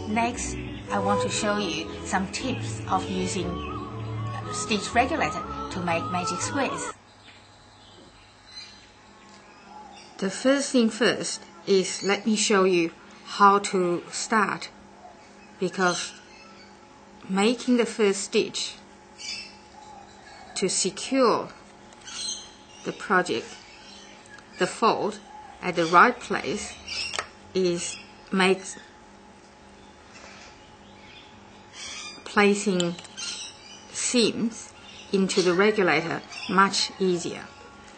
Next, I want to show you some tips of using stitch regulator to make magic squares. The first thing first is let me show you how to start, because making the first stitch to secure the project, the fold at the right place, makes placing seams into the regulator much easier.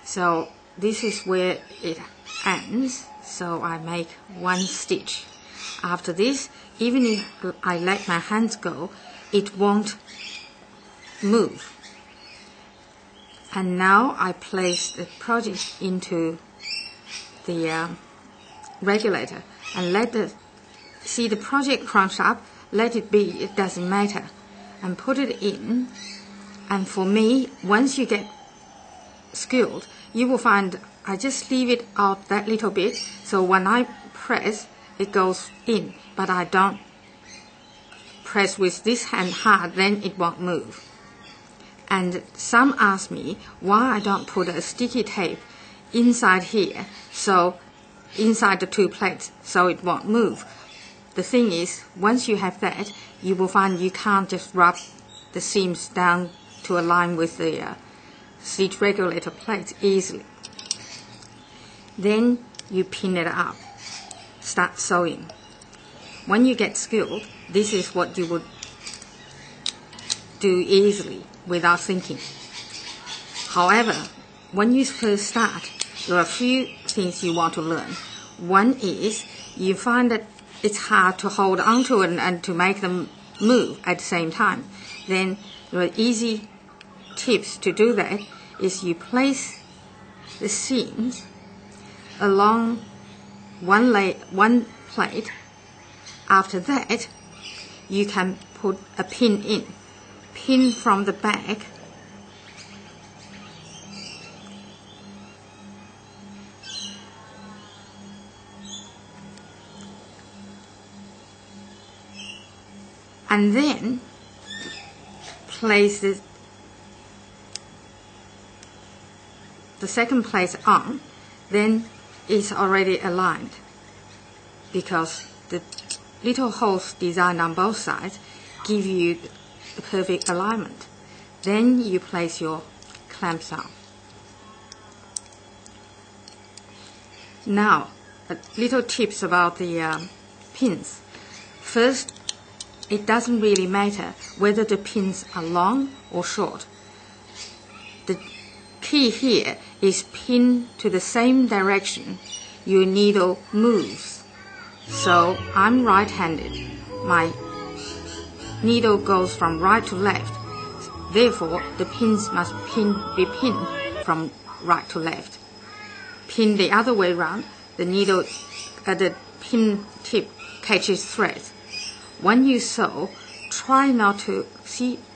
So this is where it ends, so I make one stitch. After this, even if I let my hands go, it won't move. And now I place the project into the regulator and see the project crunch up, let it be, it doesn't matter, and put it in. And for me, once you get skilled, you will find I just leave it out that little bit, so when I press, it goes in, but I don't press with this hand hard, then it won't move. And some ask me why I don't put a sticky tape inside here, so inside the two plates, so it won't move. The thing is, once you have that, you will find you can't just rub the seams down to align with the stitch regulator plates easily. Then you pin it up, start sewing. When you get skilled, this is what you would do easily without thinking. However, when you first start, there are a few things you want to learn. One is you find that it's hard to hold onto it and to make them move at the same time. Then the easy tips to do that is you place the seams along one plate. After that, you can put a pin in. Pin from the back. And then place the second place on, then it's already aligned, because the little holes designed on both sides give you the perfect alignment. Then you place your clamps on. Now, little tips about the pins. First, it doesn't really matter whether the pins are long or short. The key here is pin to the same direction your needle moves. So I'm right-handed. My needle goes from right to left. Therefore, the pins must be pinned from right to left. Pin the other way around, the needle at the pin tip catches thread. When you sew, try not to,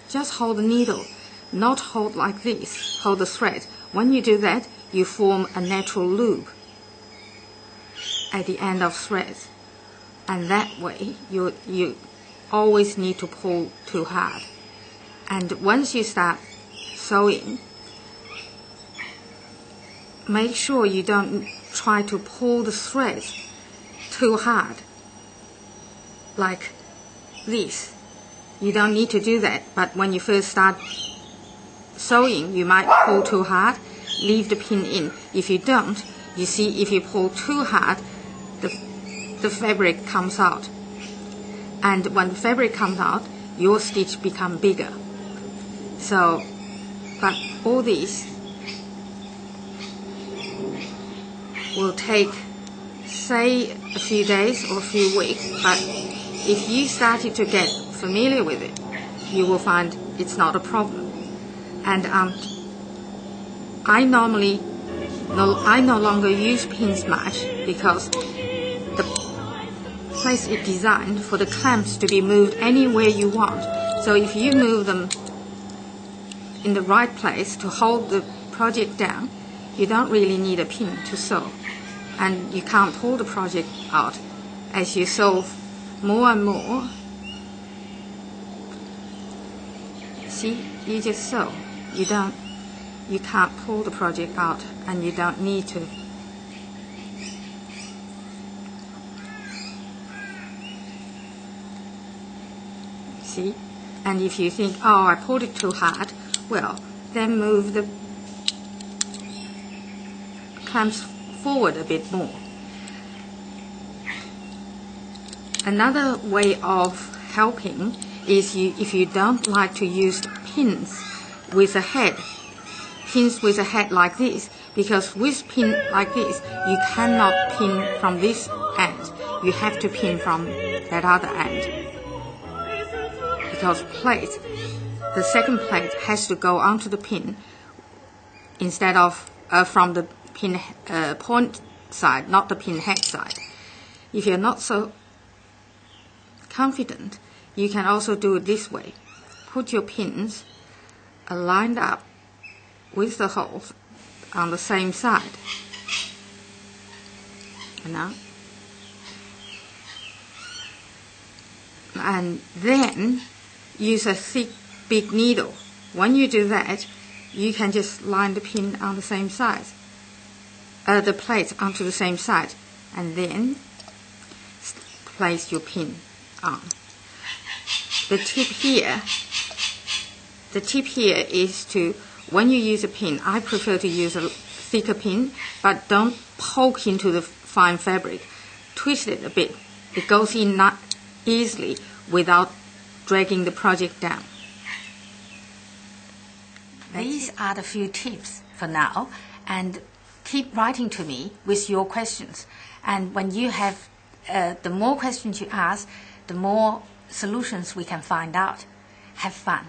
just hold the needle, not hold like this, hold the thread. When you do that, you form a natural loop at the end of threads. And that way, you always need to pull too hard. And once you start sewing, make sure you don't try to pull the threads too hard, like this. You don't need to do that, but when you first start sewing, you might pull too hard, leave the pin in. If you don't, you see, if you pull too hard, the fabric comes out. And when the fabric comes out, your stitch becomes bigger. So, but all these will take, say, a few days or a few weeks, but if you started to get familiar with it, you will find it's not a problem. And I no longer use pins much, because the place is designed for the clamps to be moved anywhere you want. So if you move them in the right place to hold the project down, you don't really need a pin to sew. And you can't pull the project out as you sew more and more. See, you just sew. You can't pull the project out, and you don't need to. See? And if you think, oh, I pulled it too hard, well, then move the clamps forward a bit more. Another way of helping is if you don't like to use pins with a head like this, because with pin like this, you cannot pin from this end. You have to pin from that other end. Because the second plate has to go onto the pin instead of from the pin point side, not the pin head side. If you're not so confident, you can also do it this way. Put your pins lined up with the holes on the same side. And then use a thick, big needle. When you do that, you can just line the pin on the same side, the plate onto the same side, and then place your pin on. The tip here is to, when you use a pin, I prefer to use a thicker pin, but don't poke into the fine fabric. Twist it a bit. It goes in not easily without dragging the project down. These are the few tips for now, and keep writing to me with your questions. And when you have, the more questions you ask, the more solutions we can find out. Have fun.